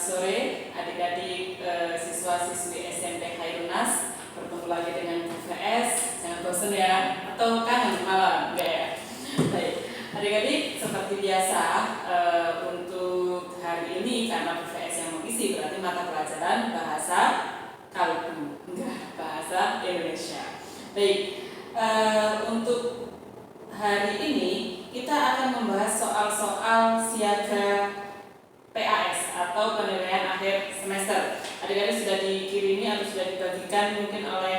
sore adik-adik siswa-siswi SMP Khairunas. Bertemu lagi dengan Bu VS. Jangan bosan ya, atau kangen malam? Enggak ya? Baik, adik-adik seperti biasa untuk hari ini karena Bu VS yang mengisi berarti mata pelajaran bahasa kalbu, enggak bahasa Indonesia. Baik, untuk hari ini kita akan membahas soal-soal siaga PAS atau penilaian akhir semester. Adik-adik sudah dikirimi atau sudah dibagikan mungkin oleh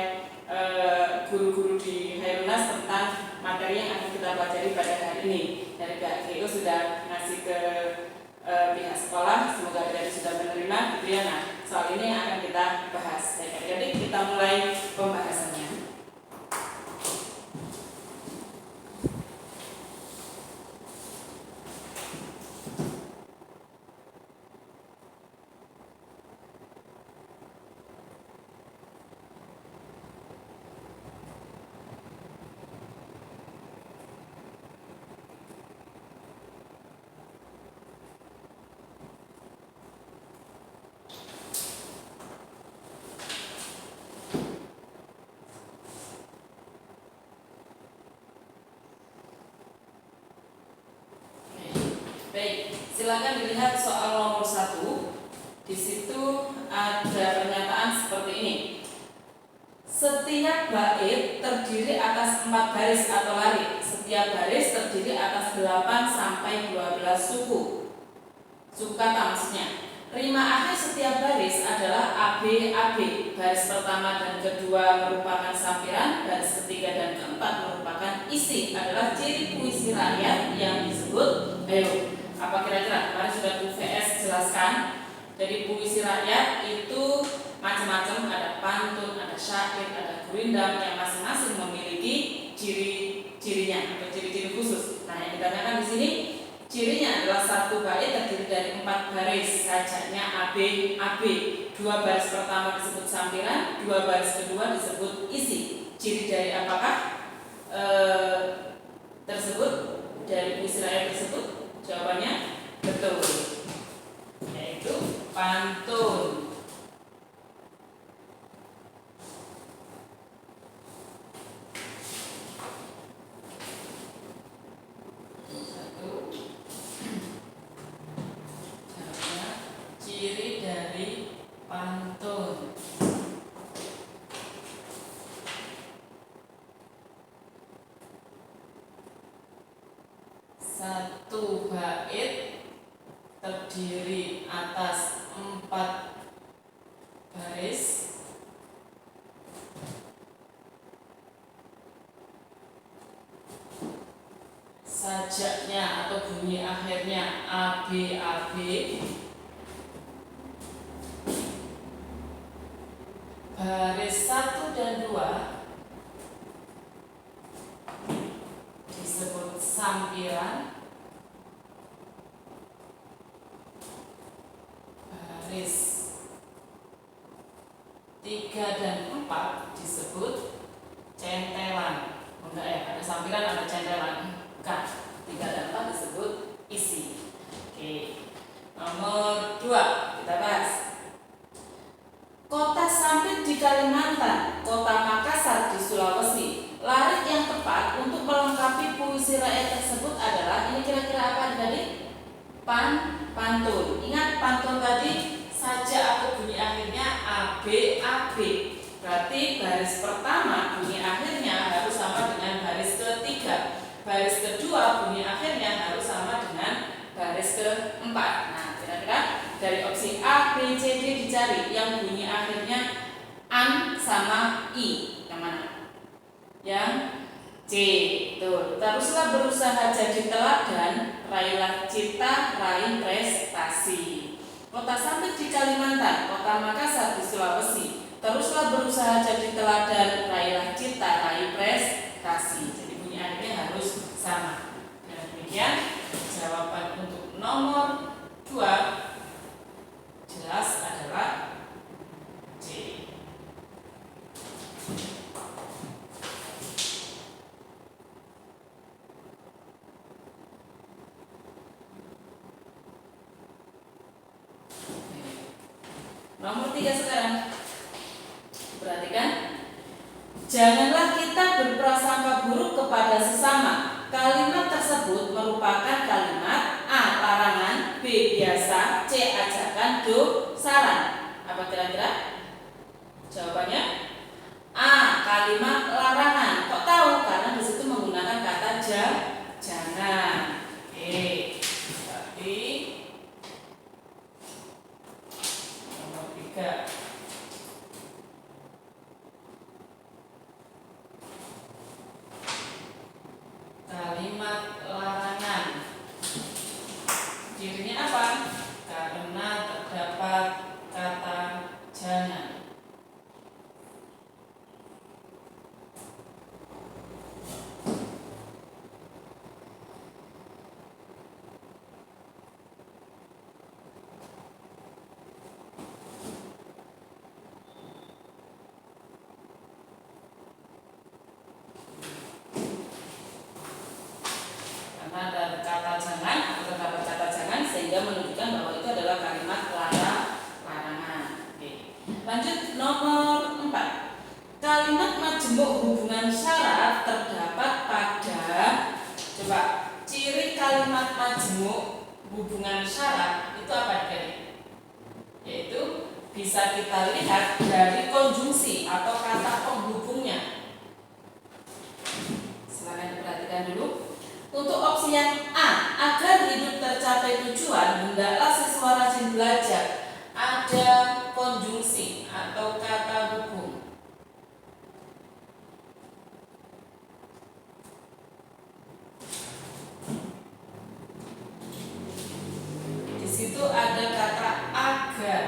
guru-guru di Khairunas tentang materi yang akan kita pelajari pada hari ini. Dari pihak GO sudah ngasih ke pihak sekolah, semoga adik-adik sudah menerima gitu ya. Nah, soal ini yang akan kita bahas. Baik adik-adik, kita mulai pembahasannya. Baik, silakan dilihat soal nomor 1. Di situ ada pernyataan seperti ini. Setiap bait terdiri atas 4 baris atau lari. Setiap baris terdiri atas 8 sampai 12 suku. Suku kata maksudnya. Rima akhir setiap baris adalah AB, AB. Baris pertama dan kedua merupakan sampiran, baris ketiga dan keempat merupakan isi. Adalah ciri puisi rakyat yang disebut, ayo, apa kira-kira? Kemarin sudah Bu VS jelaskan. Jadi puisi rakyat itu macam-macam, ada pantun, ada syair, ada gurindam yang masing-masing memiliki ciri-cirinya atau ciri-ciri khusus. Nah, yang ditanyakan di sini cirinya adalah satu bait terdiri dari 4 baris, sajaknya AB, AB. 2 baris pertama disebut sampiran, 2 baris kedua disebut isi. Ciri dari apakah tersebut dari puisi rakyat tersebut? Jawabannya betul, yaitu pantun. Ciri dari pantun. Satu bait terdiri atas 4 baris, sajaknya atau bunyi akhirnya AB, AB. Baris 1 dan 2 disebut sampiran. Baris 3 dan 4 disebut centelan. Enggak ya, ada sampiran, ada centelan. Bukan. 3 dan 4 disebut isi. Oke. Nomor 2 kita bahas. Kota Sampit di Kalimantan, Kota Makassar di Sulawesi. Larik yang tepat untuk melengkapi puisi rakyat tersebut adalah, ini kira-kira apa adik? Pantun. Ingat pantun tadi sajak atau bunyi akhirnya AB, AB. Berarti baris pertama bunyi akhirnya harus sama dengan baris ketiga. Baris kedua bunyi akhirnya harus sama dengan baris keempat. Nah, kira-kira dari opsi A, B, C, D dicari yang bunyi akhirnya an sama i. Yang mana? Yang C. Tuh, teruslah berusaha jadi teladan, raihlah cita, raih prestasi. Kota Sampit di Kalimantan, Kota Makassar di Sulawesi. Teruslah berusaha jadi teladan, raihlah cita, raih prestasi. Jadi bunyi akhirnya harus sama. Dengan demikian, jawaban untuk nomor 2 jelas adalah C. Nomor 3 sekarang. Perhatikan. Janganlah kita berprasangka buruk kepada sesama. Kalimat tersebut merupakan kalimat A. Larangan, B. Biasa, C. Ajakan, D. Saran. Apa kira-kira? Jawabannya A. Kalimat larangan. Kok tahu? Karena di situ menggunakan kata jangan. Oke. Berarti nomor 3. Kalimat larangan. Cirinya apa? Karena terdapat kata jangan. Karena ada kata jangan atau terdapat kata jangan sehingga menunjukkan bahwa itu adalah kalimat larangan. Oke. Lanjut nomor 4. Kalimat majemuk hubungan syarat terdapat pada, coba, ciri kalimat majemuk hubungan syarat itu apa tadi? Yaitu bisa kita lihat dari konjungsi atau kata penghubungnya. Silakan diperhatikan dulu. Untuk opsi yang A, agar hidup tercapai tujuan, hendaklah siswa rajin belajar. Ada konjungsi atau kata hubung. Di situ ada kata agar.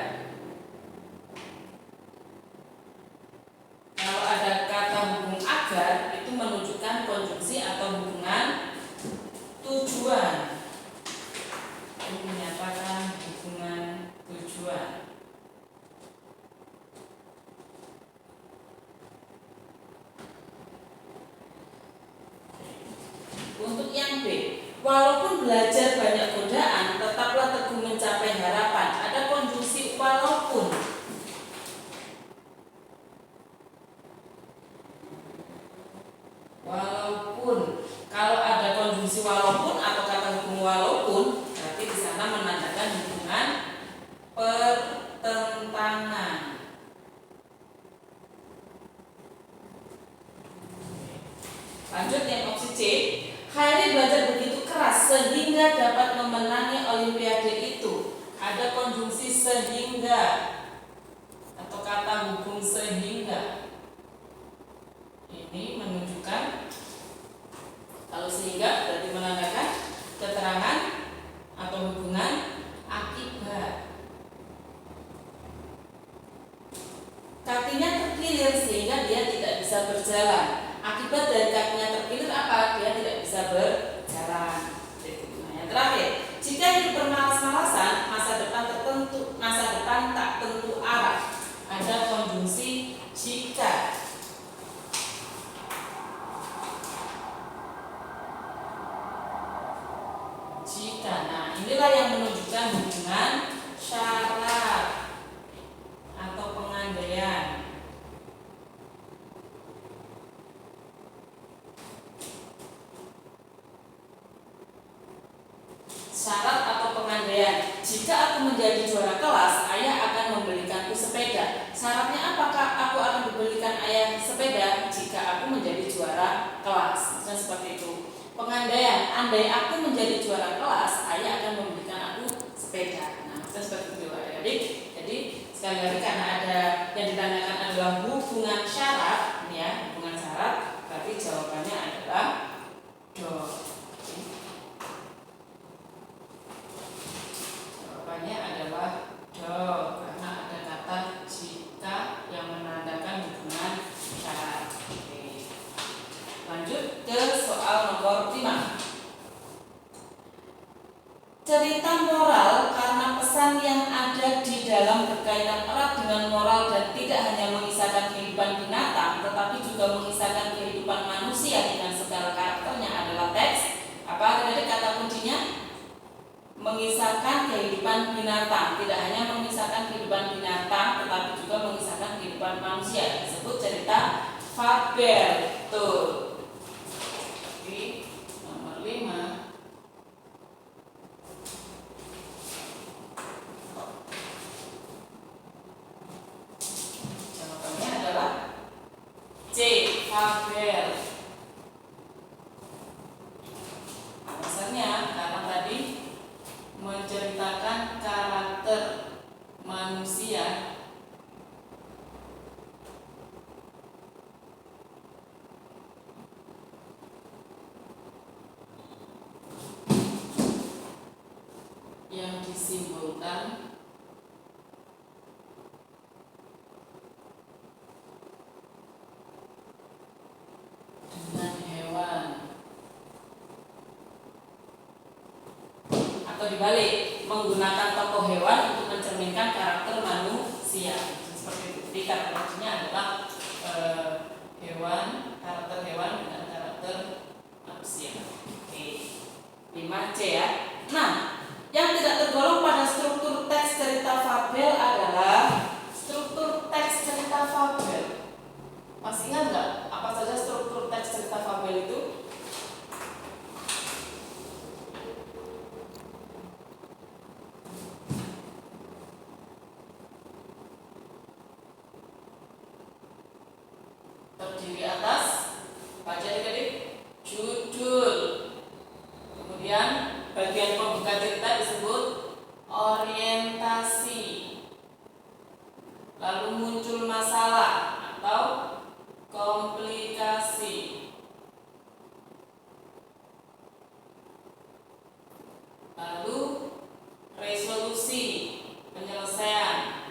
Kalau ada kata hubung agar, itu menunjukkan konjungsi atau hubungan tujuan. Ini menyatakan hubungan tujuan. Untuk yang B, walaupun belajar banyak godaan, tetaplah teguh mencapai harapan. Ada konjungsi walaupun. Walaupun. Kalau ada konjungsi walaupun atau kata hubung walaupun, berarti di sana menandakan hubungan pertentangan. Lanjut yang opsi C. Khairi belajar begitu keras sehingga dapat memenangi olimpiade itu. Ada konjungsi sehingga atau kata hubung sehingga. Ini menunjukkan, kalau sehingga berarti menandakan keterangan atau hubungan akibat. Kakinya terkilir sehingga dia tidak bisa berjalan. Akibat dari kakinya terkilir apa? Dia tidak bisa berjalan. Nah, yang terakhir, jika hidup bermalas-malasan, masa depan tak tentu arah. Ada konjungsi jika. Nah, inilah yang menunjukkan hubungan syarat atau pengandaian. Syarat atau pengandaian. Jika aku menjadi juara kelas, ayah akan membelikanku sepeda. Syaratnya apakah aku akan dibelikan ayah sepeda jika aku menjadi juara kelas? Maksudnya seperti itu. Pengandaian, andai aku menjadi juara kelas, ayah akan memberikan aku sepeda. Nah, seperti itu adik-adik. Jadi sekali lagi karena ada yang ditanyakan adalah hubungan syarat, ini ya, hubungan syarat, berarti jawabannya adalah do. Jawabannya adalah do karena ada kata jika yang menandakan hubungan syarat. Lanjut ke soal nomor 5. Cerita moral karena pesan yang ada di dalam berkaitan erat dengan moral dan tidak hanya mengisahkan kehidupan binatang, tetapi juga mengisahkan kehidupan manusia dengan segala karakternya adalah teks. Apa tadi kata kuncinya? mengisahkan kehidupan binatang. Tidak hanya mengisahkan kehidupan binatang, tetapi juga mengisahkan kehidupan manusia. Disebut cerita fabel. Tuh. Oke, nomor 5. Jawabannya adalah C. Fabel. Alasannya karena tadi menceritakan karakter manusia yang disimbolkan dengan hewan, atau dibalik, menggunakan tokoh hewan untuk mencerminkan karakter manusia. Seperti itu. Jadi kata kuncinya adalah hewan, karakter hewan dengan karakter manusia. Oke. 5C ya. Nah, yang tidak tergolong pada struktur teks cerita fabel adalah struktur teks cerita fabel. Masih ingat nggak apa saja struktur teks cerita fabel itu? Terdiri atas baca adik-adik, judul. Kemudian bagian pembuka cerita disebut orientasi. Lalu muncul masalah atau komplikasi. Lalu resolusi, penyelesaian.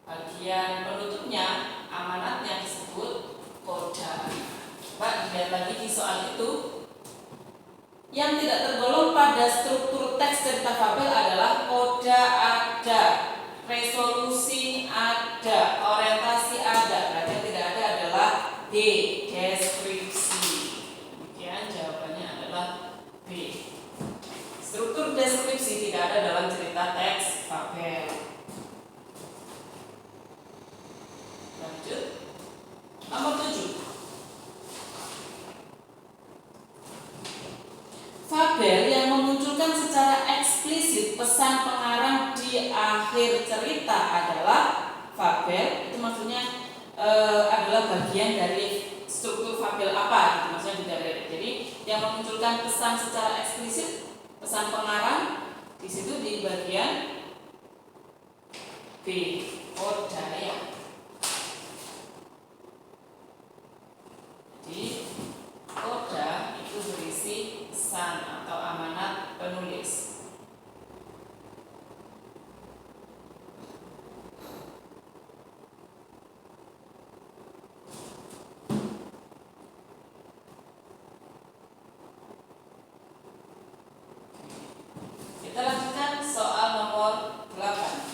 Bagian penutupnya, amanatnya disebut koda. Coba dilihat lagi di soal itu. Yang tidak tergolong pada struktur teks cerita fabel adalah koda ada, resolusi ada, orientasi ada. Berarti yang tidak ada adalah D, deskripsi. Demikian jawabannya adalah B. Struktur deskripsi tidak ada dalam cerita teks fabel. Lanjut. Nomor 7. Fabel yang memunculkan secara eksplisit pesan pengarang di akhir cerita adalah fabel. Itu maksudnya adalah bagian dari struktur fabel apa? Gitu maksudnya juga dari. Jadi yang memunculkan pesan secara eksplisit, pesan pengarang di situ di bagian B, koda ya. Jadi koda itu berisi pesan atau amanat penulis. Kita lanjutkan soal nomor 8.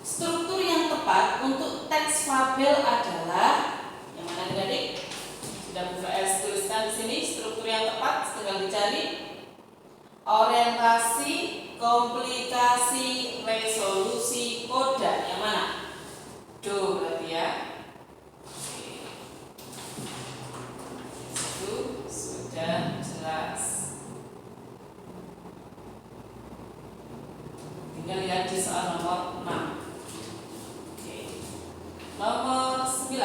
Struktur yang tepat untuk teks fabel adalah yang mana adik-adik? Sudah buka tuliskan di sini struktur yang tepat, tinggal dicari. Orientasi, komplikasi, resolusi, koda. Yang mana? Do berarti ya. Itu sudah jelas. Tinggal lihat di soal nomor 6. Nomor 9.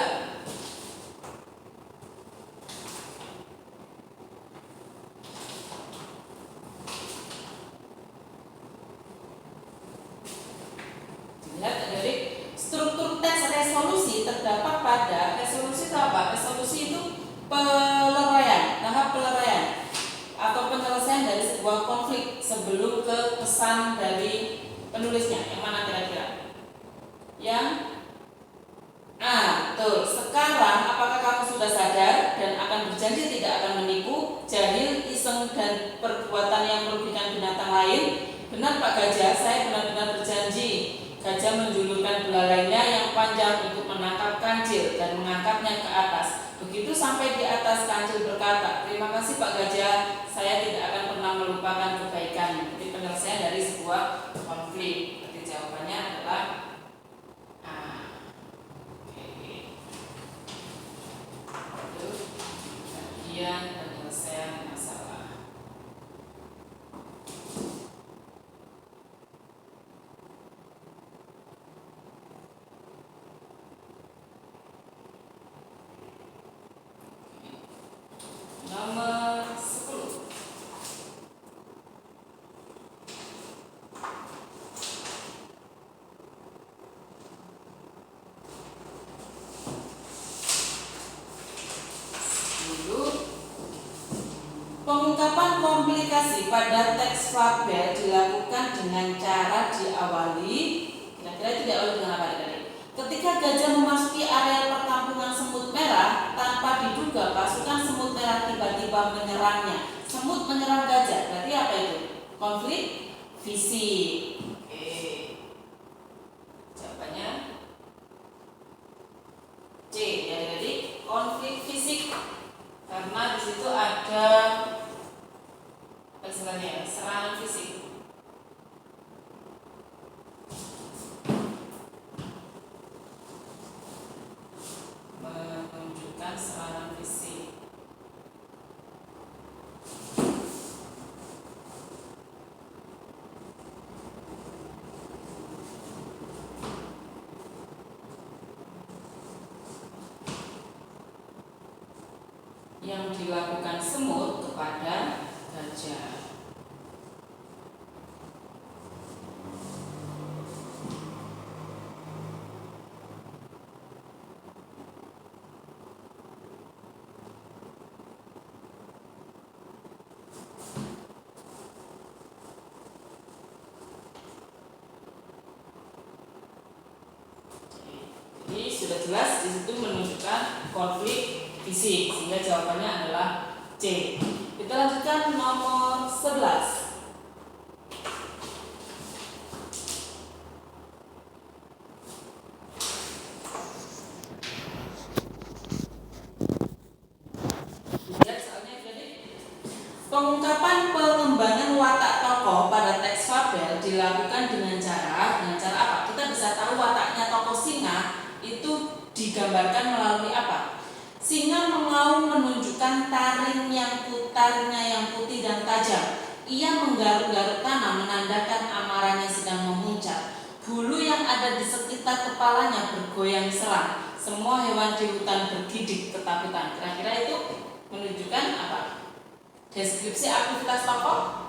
Lihat adik, struktur teks resolusi terdapat pada resolusi itu apa? Resolusi itu peleraian, tahap peleraian atau penyelesaian dari sebuah konflik sebelum ke pesan dari penulisnya. Yang mana kira-kira? Yang betul. Sekarang apakah kamu sudah sadar dan akan berjanji tidak akan menipu, jahil, iseng, dan perbuatan yang merugikan binatang lain? Benar Pak Gajah, saya benar-benar berjanji. Gajah menjulurkan belalainya yang panjang untuk menangkap kancil dan mengangkatnya ke atas. Begitu sampai di atas, Kancil berkata, "Terima kasih Pak Gajah, saya tidak akan pernah melupakan kebaikan." Jadi penyelesaian dari sebuah konflik. Jadi jawabannya adalah A. Oke. Itu bagian penyelesaian masalah. Nomor 10. Pengungkapan komplikasi pada teks fabel dilakukan dengan cara diawali. Kira-kira itu diawali dengan apa tadi? Ketika gajah memasuki area perkampungan semut merah, tanpa diduga pasukan semut merah tiba-tiba menyerangnya. Semut menyerang gajah, berarti apa itu? Konflik fisik. Oke. Jawabannya C. Jadi konflik fisik. Karena di situ ada istilahnya serangan fisik. Menunjukkan serangan fisik. Yang dilakukan semut kepada gajah. Jadi sudah jelas di situ menunjukkan konflik fisik, sehingga jawabannya adalah C. Kita lanjutkan nomor 11. Lihat soalnya jadi pengungkapan pengembangan watak tokoh pada teks fabel dilakukan dengan cara apa? Kita bisa tahu wataknya tokoh singa itu digambarkan melalui apa? Singa mengaum menunjukkan taringnya yang putih dan tajam. Ia menggaruk-garuk tanah menandakan amarahnya sedang memuncak. Bulu yang ada di sekitar kepalanya bergoyang serang. Semua hewan di hutan bergidik ketakutan. Kira-kira itu menunjukkan apa? Deskripsi aktivitas tokoh?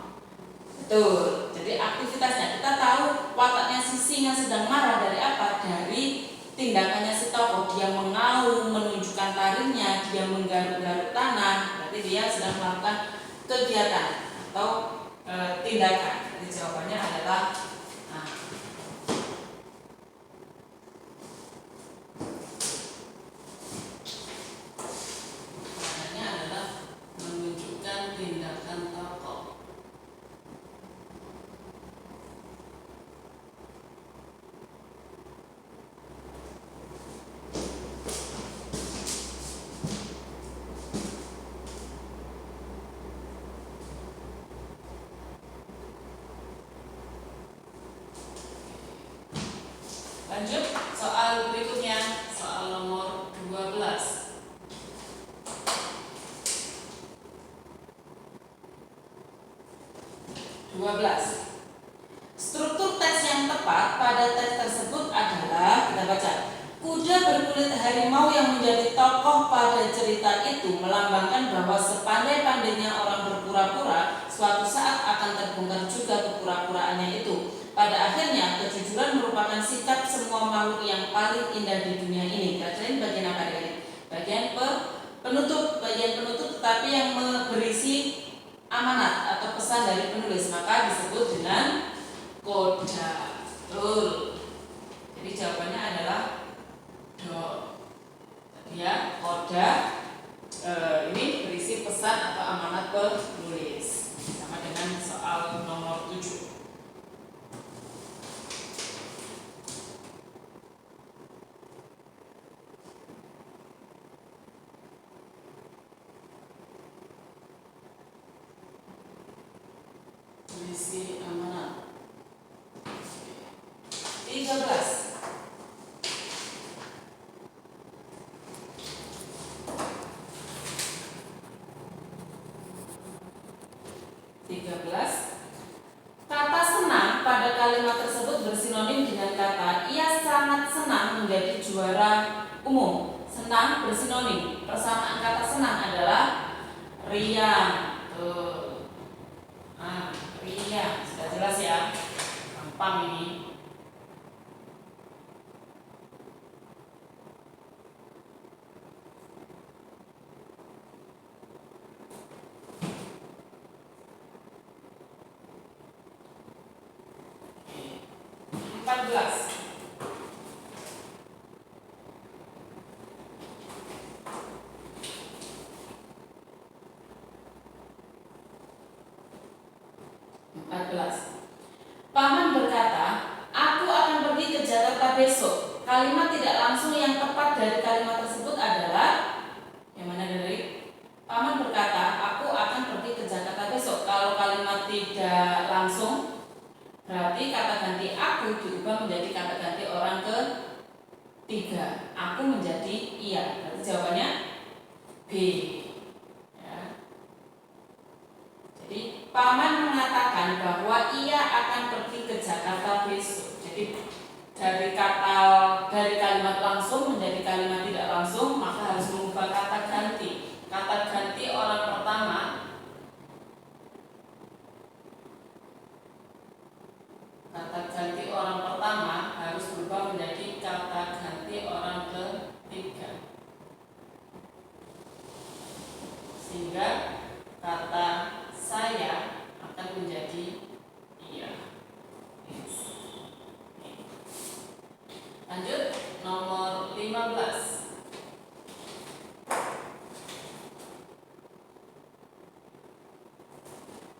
Betul. Jadi aktivitasnya kita tahu wataknya si singa sedang marah dari apa? Dari tindakannya si tokoh. Dia mengaum, menunjukkan taringnya, dia menggaruk-garuk tanah. Berarti dia sedang melakukan kegiatan atau tindakan. Jadi jawabannya adalah A. Maknanya adalah menunjukkan tindakan tokoh. Lanjut soal berikutnya, soal nomor 12. Struktur teks yang tepat pada teks tersebut adalah, kita baca, kuda berkulit harimau yang menjadi tokoh pada cerita itu melambangkan bahwa sepandai-pandainya orang berpura-pura, suatu saat akan terbongkar juga kepura-puraannya itu. Pada akhirnya, kejujuran merupakan sikap semua makhluk yang paling indah di dunia ini. Kalian bagian apa dari? Bagian penutup, tetapi yang berisi amanat atau pesan dari penulis, maka disebut dengan koda. Betul. Jadi jawabannya adalah do. Ya, koda ini berisi pesan atau amanat penulis. Sama dengan soal nomor 7. Puisi amanat. 13. Kata senang pada kalimat tersebut bersinonim dengan kata ia sangat senang menjadi juara umum. Senang bersinonim. Persamaan kata senang adalah riang. Tuh. Nah, riang. Sudah jelas ya? Gampang ini. Paman berkata, aku akan pergi ke Jakarta besok. Kalimat tidak langsung yang tepat dari kalimat tersebut adalah yang mana dari? Paman berkata, aku akan pergi ke Jakarta besok. Kalau kalimat tidak langsung, berarti kata ganti aku diubah menjadi kata ganti orang ketiga. Aku menjadi iya. Berarti jawabannya B. Jadi paman mengatakan bahwa ia akan pergi ke Jakarta besok. Jadi dari kalimat langsung menjadi kalimat tidak langsung, maka harus mengubah kata ganti. Kata ganti orang pertama harus berubah menjadi kata ganti orang ketiga. Sehingga kata saya akan menjadi iya. Lanjut nomor 15.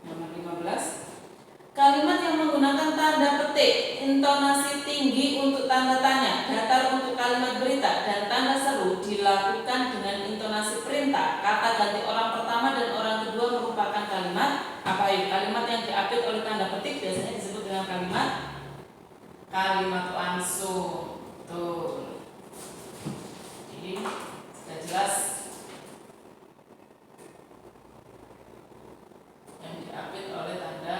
Nomor 15. Kalimat yang menggunakan tanda petik, intonasi tinggi untuk tanda tanya, datar untuk kalimat berita, dan tanda seru dilakukan dengan intonasi perintah. Kata ganti orang pertama dan orang kedua merupakan kalimat apa itu? Kalimat yang diapit oleh tanda petik biasanya disebut dengan kalimat langsung. Tuh. Jadi sudah jelas yang diapit oleh tanda